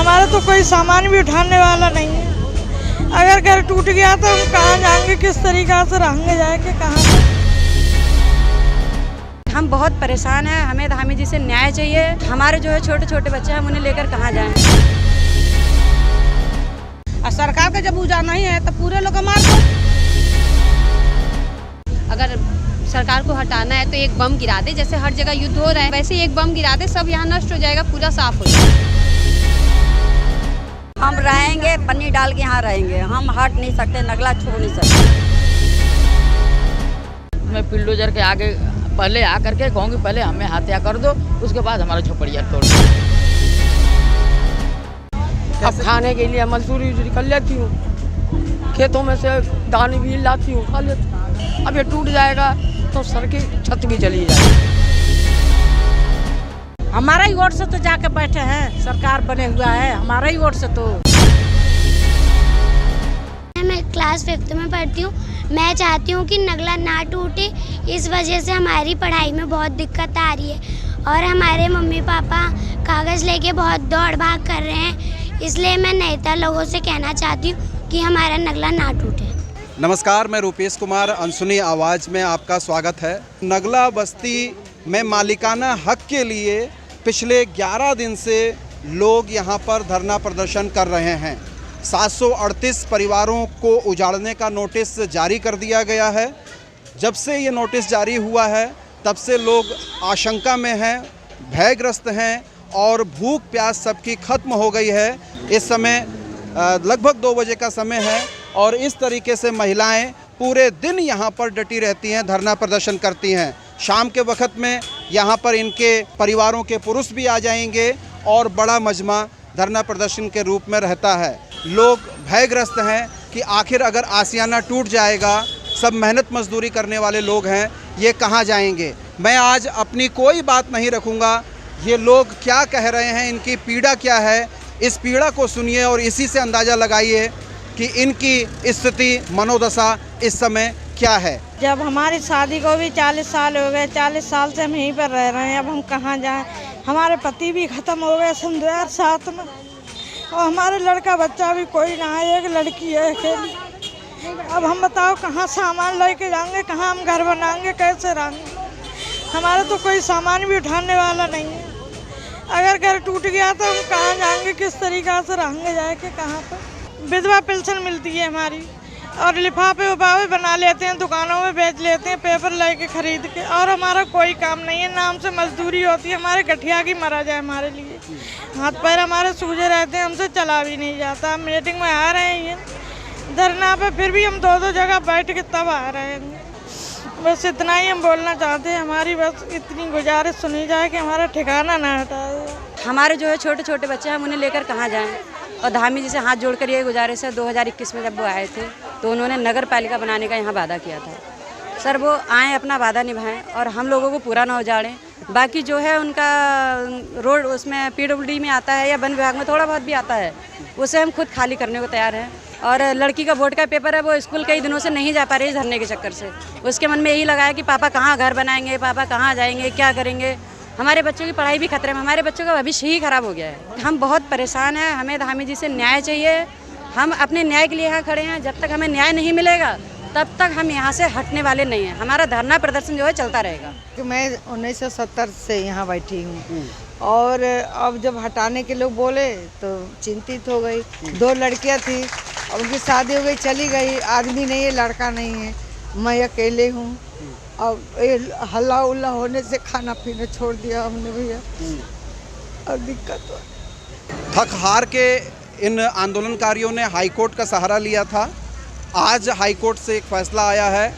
हमारा तो कोई सामान भी उठाने वाला नहीं है। अगर घर टूट गया तो हम कहाँ जाएंगे, किस तरीक़ा से रहेंगे, जाएंगे कहाँ। हम बहुत परेशान हैं, हमें धामी जी से न्याय चाहिए। हमारे जो है छोटे छोटे बच्चे हैं, हम उन्हें लेकर कहाँ जाएं। और सरकार का जब उजाना ही है तो पूरे लोग मार दो। अगर सरकार को हटाना है तो एक बम गिरा दे, जैसे हर जगह युद्ध हो रहा है वैसे एक बम गिरा दे, सब यहाँ नष्ट हो जाएगा, पूरा साफ हो जाएगा। हम रहेंगे पन्नी डाल के यहाँ रहेंगे, हम हट नहीं सकते, नगला छोड़ नहीं सकते। मैं बुलडोजर के आगे पहले आकर के कहूँगी पहले हमें हत्या कर दो, उसके बाद हमारा झोपड़िया तोड़ दो। अब खाने के लिए मजदूरी कर लेती हूँ, खेतों में से दाने भी लाती हूँ, खा लेती हूँ। अब ये टूट जाएगा तो सर की छत भी चली जाएगी। हमारा ही वोट से तो जाके बैठे हैं, सरकार बने हुआ है हमारा ही वोट से। तो मैं क्लास 5th में पढ़ती हूँ। मैं चाहती हूँ कि नगला ना टूटे, इस वजह से हमारी पढ़ाई में बहुत दिक्कत आ रही है और हमारे मम्मी पापा कागज़ लेके बहुत दौड़ भाग कर रहे हैं। इसलिए मैं नेता लोगों से कहना चाहती हूँ कि हमारा नगला ना टूटे। नमस्कार, मैं रूपेश कुमार, अनसुनी आवाज़ में आपका स्वागत है। नगला बस्ती में मालिकाना हक के लिए पिछले 11 दिन से लोग यहाँ पर धरना प्रदर्शन कर रहे हैं। 738 परिवारों को उजाड़ने का नोटिस जारी कर दिया गया है। जब से ये नोटिस जारी हुआ है तब से लोग आशंका में हैं, भयग्रस्त हैं और भूख प्यास सबकी खत्म हो गई है। इस समय लगभग 2 बजे का समय है और इस तरीके से महिलाएं पूरे दिन यहाँ पर डटी रहती हैं, धरना प्रदर्शन करती हैं। शाम के वक्त में यहाँ पर इनके परिवारों के पुरुष भी आ जाएंगे और बड़ा मजमा धरना प्रदर्शन के रूप में रहता है। लोग भयग्रस्त हैं कि आखिर अगर आशियाना टूट जाएगा, सब मेहनत मजदूरी करने वाले लोग हैं, ये कहाँ जाएंगे। मैं आज अपनी कोई बात नहीं रखूँगा, ये लोग क्या कह रहे हैं, इनकी पीड़ा क्या है, इस पीड़ा को सुनिए और इसी से अंदाज़ा लगाइए कि इनकी स्थिति, मनोदशा इस समय क्या है। जब हमारी शादी को भी 40 साल हो गए, 40 साल से हम यहीं पर रह रहे हैं, अब हम कहाँ जाएं। हमारे पति भी ख़त्म हो गए समझो साथ में, और हमारे लड़का बच्चा भी कोई ना है, एक लड़की है अकेली। अब हम बताओ कहाँ सामान लेके जाएंगे, कहाँ हम घर बनाएंगे, कैसे रहेंगे। हमारा तो कोई सामान भी उठाने वाला नहीं है। अगर घर टूट गया तो हम कहाँ जाएंगे, किस तरीक़ा से रहेंगे, जाके कहाँ पर। विधवा पेंशन मिलती है हमारी और लिफाफे उफाफे बना लेते हैं, दुकानों में बेच लेते हैं पेपर लेके खरीद के, और हमारा कोई काम नहीं है। नाम से मजदूरी होती है, हमारे गठिया की मरा जाए हमारे लिए। हाथ पैर हमारे सूजे रहते हैं, हमसे चला भी नहीं जाता। हम मीटिंग में आ रहे हैं धरना पे, फिर भी हम 2-2 जगह बैठ के तब आ रहे हैं। बस इतना ही हम बोलना चाहते हैं, हमारी बस इतनी गुजारिश सुनी जाए कि हमारा ठिकाना ना हटाए। हमारे जो है छोटे छोटे बच्चे हैं, हम उन्हें लेकर कहाँ जाएं। और धामी जी से हाथ जोड़कर ये गुजारिश है, 2021 में जब वो आए थे तो उन्होंने नगर पालिका बनाने का यहाँ वादा किया था। सर वो आएँ, अपना वादा निभाएं और हम लोगों को पूरा ना उजाड़ें। बाकी जो है उनका रोड उसमें PWD में आता है या वन विभाग में थोड़ा बहुत भी आता है, उसे हम खुद खाली करने को तैयार हैं। और लड़की का बोर्ड का पेपर है, वो स्कूल कई दिनों से नहीं जा पा रही धरने के चक्कर से। उसके मन में यही लगा है कि पापा कहाँ घर बनाएंगे, पापा कहाँ जाएंगे, क्या करेंगे। हमारे बच्चों की पढ़ाई भी खतरे में, हमारे बच्चों का भविष्य ही खराब हो गया है। हम बहुत परेशान हैं, हमें धामी जी से न्याय चाहिए। हम अपने न्याय के लिए यहाँ खड़े हैं। जब तक हमें न्याय नहीं मिलेगा तब तक हम यहाँ से हटने वाले नहीं हैं। हमारा धरना प्रदर्शन जो है चलता रहेगा। मैं 1970 से यहाँ बैठी हूँ और अब जब हटाने के लोग बोले तो चिंतित हो गई। 2 लड़कियाँ थी, अब उनकी शादी हो गई, चली गई। आदमी नहीं है, लड़का नहीं है, मैं अकेले हूँ। अब हल्ला उल्ला होने से खाना पीना छोड़ दिया हमने भैया, और दिक्कत हो। थक हार के इन आंदोलनकारियों ने हाईकोर्ट का सहारा लिया था। आज हाईकोर्ट से एक फैसला आया है,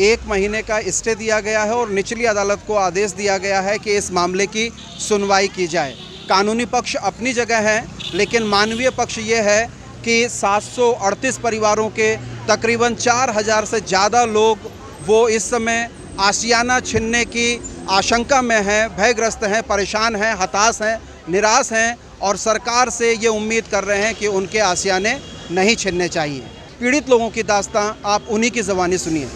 1 महीने का स्टे दिया गया है और निचली अदालत को आदेश दिया गया है कि इस मामले की सुनवाई की जाए। कानूनी पक्ष अपनी जगह है, लेकिन मानवीय पक्ष ये है कि 738 परिवारों के तकरीबन 4000 से ज़्यादा लोग वो इस समय आशियाना छीनने की आशंका में हैं, भयग्रस्त हैं, परेशान हैं, हताश हैं, निराश हैं और सरकार से ये उम्मीद कर रहे हैं कि उनके आशियाने नहीं छीनने चाहिए। पीड़ित लोगों की दास्तां आप उन्हीं की ज़बानी सुनिए।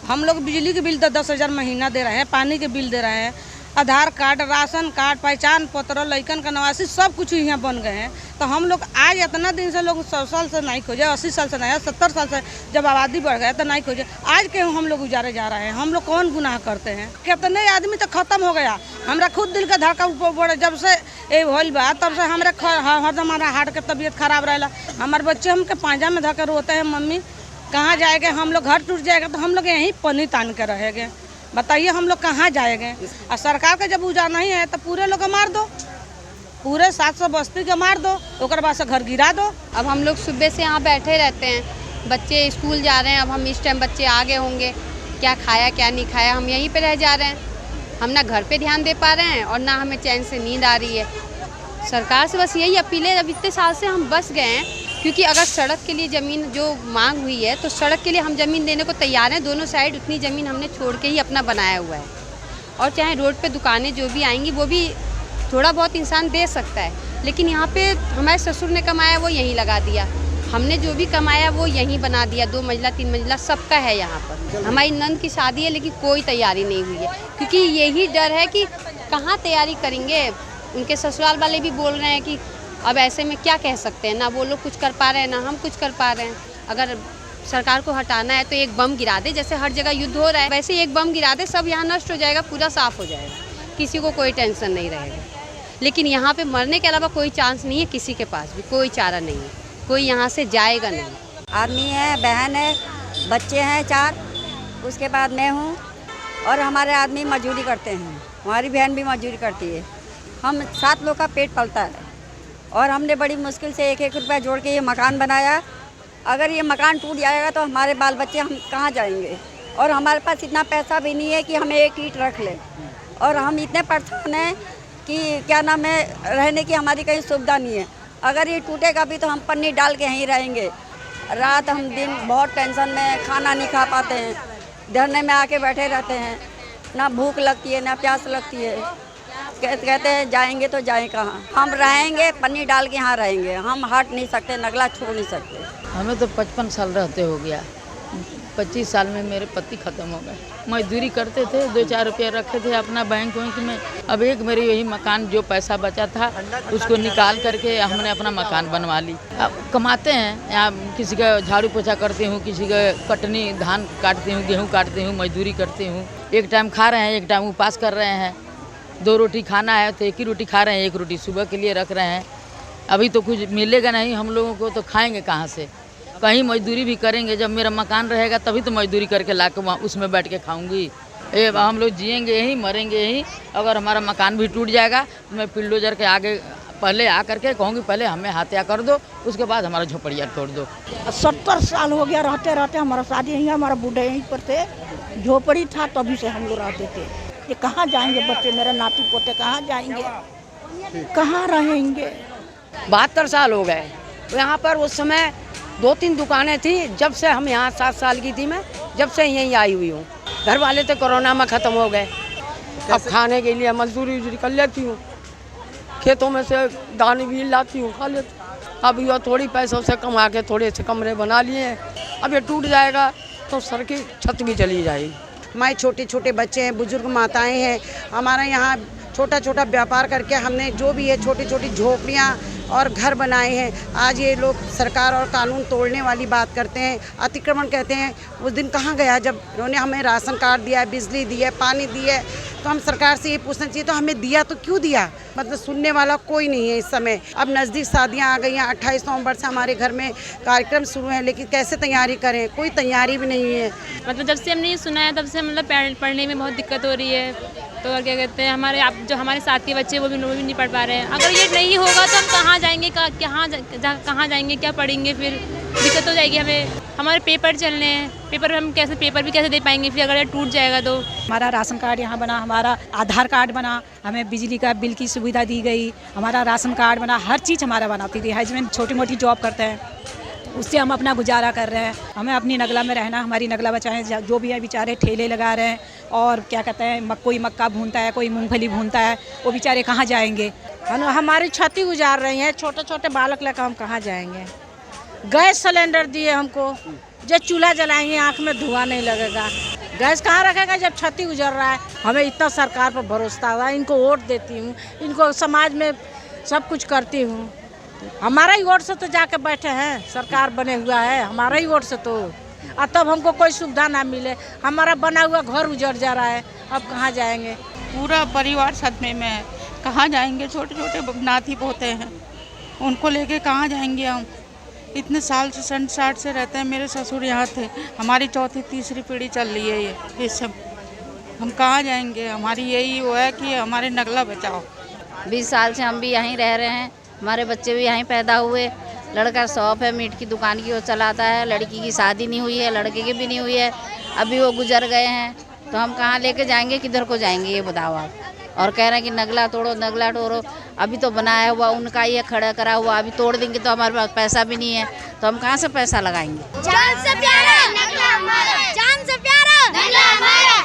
हम लोग बिजली के बिल 10,000 महीना दे रहे हैं, पानी के बिल दे रहे हैं, आधार कार्ड, राशन कार्ड, पहचान पत्र, लइकन का नवासी सब कुछ यहाँ बन गए हैं। तो हम लोग आज इतना दिन से लोग 100 साल से नहीं खोजे, 80 साल से नहीं, 70 साल से जब आबादी बढ़ गया तो नहीं खोजे। आज के हम लोग गुजारे जा रहे हैं। हम लोग कौन गुनाह करते हैं? कितने आदमी तो खत्म हो गया। हमरा खुद दिल का धड़का ऊपर बढ़े जब से ये होल बा, तब से हमारा हार्ट के तबीयत खराब रहेला। हमारे बच्चे हमके पांजा में धके रोते हैं, मम्मी कहाँ जाएंगे, हम लोग घर टूट जाएगा तो हम लोग यहीं पन्नी तान के रहेंगे। बताइए हम लोग कहाँ जाएंगे? और सरकार का जब उजाड़ नहीं है तो पूरे लोग मार दो, पूरे 700 बस्ती के मार दो, ओकर बाद से घर गिरा दो। अब हम लोग सुबह से यहाँ बैठे रहते हैं, बच्चे स्कूल जा रहे हैं। अब हम इस टाइम बच्चे आगे होंगे, क्या खाया क्या नहीं खाया, हम यहीं पे रह जा रहे हैं। हम ना घर पे ध्यान दे पा रहे हैं और ना हमें चैन से नींद आ रही है। सरकार से बस यही अपील है, अब इतने साल से हम बस गए हैं, क्योंकि अगर सड़क के लिए ज़मीन जो मांग हुई है तो सड़क के लिए हम ज़मीन देने को तैयार हैं। दोनों साइड उतनी ज़मीन हमने छोड़ के ही अपना बनाया हुआ है। और चाहे रोड पे दुकानें जो भी आएंगी वो भी थोड़ा बहुत इंसान दे सकता है, लेकिन यहाँ पे हमारे ससुर ने कमाया वो यहीं लगा दिया, हमने जो भी कमाया वो यहीं बना दिया। 2 मंजिला 3 मंजिला सबका है यहाँ पर। हमारी नंद की शादी है लेकिन कोई तैयारी नहीं हुई है, क्योंकि यही डर है कि कहाँ तैयारी करेंगे। उनके ससुराल वाले भी बोल रहे हैं कि अब ऐसे में क्या कह सकते हैं, ना वो लोग कुछ कर पा रहे हैं ना हम कुछ कर पा रहे हैं। अगर सरकार को हटाना है तो एक बम गिरा दे, जैसे हर जगह युद्ध हो रहा है वैसे एक बम गिरा दे, सब यहाँ नष्ट हो जाएगा, पूरा साफ हो जाएगा, किसी को कोई टेंशन नहीं रहेगा। लेकिन यहाँ पे मरने के अलावा कोई चांस नहीं है, किसी के पास भी कोई चारा नहीं है, कोई यहाँ से जाएगा नहीं। आदमी है, बहन है, बच्चे हैं 4, उसके बाद मैं हूँ और हमारे आदमी मजदूरी करते हैं, हमारी बहन भी मजदूरी करती है। हम 7 लोग का पेट पलता है और हमने बड़ी मुश्किल से 1-1 रुपया जोड़ के ये मकान बनाया। अगर ये मकान टूट जाएगा तो हमारे बाल बच्चे हम कहाँ जाएंगे? और हमारे पास इतना पैसा भी नहीं है कि हमें एक ईंट रख लें, और हम इतने परेशान हैं कि क्या नाम है, रहने की हमारी कहीं सुविधा नहीं है। अगर ये टूटेगा भी तो हम पन्नी डाल के यहीं रहेंगे। रात हम दिन बहुत टेंशन में, खाना नहीं खा पाते हैं, धरने में आके बैठे रहते हैं, ना भूख लगती है ना प्यास लगती है। कहते हैं जाएंगे तो जाएं कहाँ? हम रहेंगे पन्नी डाल के यहाँ रहेंगे, हम हट नहीं सकते, नगला छोड़ नहीं सकते। हमें तो 55 साल रहते हो गया। 25 साल में मेरे पति ख़त्म हो गए। मजदूरी करते थे, 2-4 रुपये रखे थे अपना बैंक में। अब एक मेरी यही मकान जो पैसा बचा था उसको निकाल करके हमने अपना मकान बनवा ली। अब कमाते हैं, यहाँ किसी का झाड़ू पोछा करती हूँ, किसी का कटनी धान काटती हूँ, गेहूँ काटती हूँ, मजदूरी करती हूँ। एक टाइम खा रहे हैं, एक टाइम उपास कर रहे हैं। 2 रोटी खाना है तो 1 ही रोटी खा रहे हैं, 1 रोटी सुबह के लिए रख रहे हैं। अभी तो कुछ मिलेगा नहीं हम लोगों को, तो खाएँगे कहाँ से? कहीं मजदूरी भी करेंगे, जब मेरा मकान रहेगा तभी तो मजदूरी करके ला के वहाँ उसमें बैठ के खाऊंगी। ये हम लोग जिएंगे यहीं, मरेंगे यहीं। अगर हमारा मकान भी टूट जाएगा तो मैं पिल्डोजर के आगे पहले आ करके कहूँगी पहले हमें हत्या कर दो, उसके बाद हमारा झोपड़िया तोड़ दो। 70 साल हो गया रहते रहते, हमारा शादी यहीं, हमारा बूढ़े यहीं पर थे, झोपड़ी था तभी से हम लोग रहते थे। ये कहाँ जाएंगे बच्चे, मेरे नाती पोते कहाँ जाएंगे, कहाँ रहेंगे? 72 साल हो गए। तो यहाँ पर उस समय 2-3 दुकानें थी। जब से हम यहाँ 7 साल की थी मैं, जब से यहीं आई हुई हूँ। घर वाले तो कोरोना में ख़त्म हो गए। अब खाने के लिए मजदूरी कर लेती हूँ, खेतों में से दाने भी लाती हूँ, खा लेती हूँ। अब यह थोड़ी पैसों से कमा के थोड़े से कमरे बना लिए हैं। अब ये टूट जाएगा तो सर की छत भी चली जाएगी। हमारे छोटे छोटे बच्चे हैं, बुजुर्ग माताएं हैं। हमारा यहाँ छोटा छोटा व्यापार करके हमने जो भी है छोटी छोटी झोपड़ियाँ और घर बनाए हैं। आज ये लोग सरकार और कानून तोड़ने वाली बात करते हैं, अतिक्रमण कहते हैं। उस दिन कहाँ गया जब उन्होंने हमें राशन कार्ड दिया है, बिजली दी है, पानी दी है, तो हम सरकार से ये पूछना चाहिए तो हमें दिया तो क्यों दिया? मतलब सुनने वाला कोई नहीं है इस समय। अब नज़दीक शादियाँ आ गई हैं, 28 नवंबर से हमारे घर में कार्यक्रम शुरू हैं, लेकिन कैसे तैयारी करें? कोई तैयारी भी नहीं है। मतलब जब से हमने ये सुना है तब से मतलब पढ़ने में बहुत दिक्कत हो रही है। तो और क्या कहते हैं, हमारे साथ के बच्चे वो भी नहीं पढ़ पा रहे हैं। अगर ये नहीं होगा तो हम कहाँ जाएंगे, कहाँ जाएंगे, क्या पढ़ेंगे? फिर दिक्कत हो जाएगी हमें। हमारे पेपर चलने हैं, पेपर भी कैसे दे पाएंगे फिर अगर ये टूट जाएगा तो? हमारा राशन कार्ड यहाँ बना, हमारा आधार कार्ड बना, हमें बिजली का बिल की सुविधा दी गई, हमारा राशन कार्ड बना, हर चीज़ हमारा बनाती थी। हस्बैंड छोटी मोटी जॉब करते हैं, उससे हम अपना गुजारा कर रहे हैं। हमें अपनी नगला में रहना, हमारी नगला बचाएं। जो भी है बेचारे ठेले लगा रहे हैं और क्या कहते हैं, कोई मक्का भूनता है, कोई मूंगफली भूनता है, वो बेचारे कहाँ जाएंगे? हमारी क्षति गुजार रही है। छोटे छोटे बालक लेकर हम कहाँ जाएंगे? गैस सिलेंडर दिए हमको, जो चूल्हा जलाएंगे आँख में धुआं नहीं लगेगा। गैस कहाँ रखेगा जब क्षति गुजर रहा है। हमें इतना सरकार पर भरोसा है, इनको वोट देती हूँ, इनको समाज में सब कुछ करती हूँ। हमारा ही वोट से तो जाके बैठे हैं, सरकार बने हुआ है हमारा ही वोट से तो। और तब हमको कोई सुविधा ना मिले, हमारा बना हुआ घर उजड़ जा रहा है, अब कहाँ जाएंगे। पूरा परिवार सदमे में है, कहाँ जाएंगे। छोटे छोटे नाती पोते हैं, उनको लेके कहाँ जाएंगे हम। इतने साल से 60 से रहते हैं। मेरे ससुर यहाँ थे, हमारी चौथी तीसरी पीढ़ी चल रही है ये सब। हम कहाँ जाएंगे। हमारी यही वो है कि हमारे नगला बचाओ। 20 साल से हम भी यहीं रह रहे हैं, हमारे बच्चे भी यहीं पैदा हुए। लड़का शॉप है, मीट की दुकान की वो चलाता है। लड़की की शादी नहीं हुई है, लड़के की भी नहीं हुई है, अभी वो गुजर गए हैं। तो हम कहाँ लेके जाएंगे, किधर को जाएंगे ये बताओ आप। और कह रहे हैं कि नगला तोड़ो नगला तोड़ो। अभी तो बनाया हुआ उनका ये खड़ा करा हुआ, अभी तोड़ देंगे तो हमारे पास पैसा भी नहीं है, तो हम कहाँ से पैसा लगाएंगे। जान से प्यारा नगला हमारा, जान से प्यारा नगला हमारा।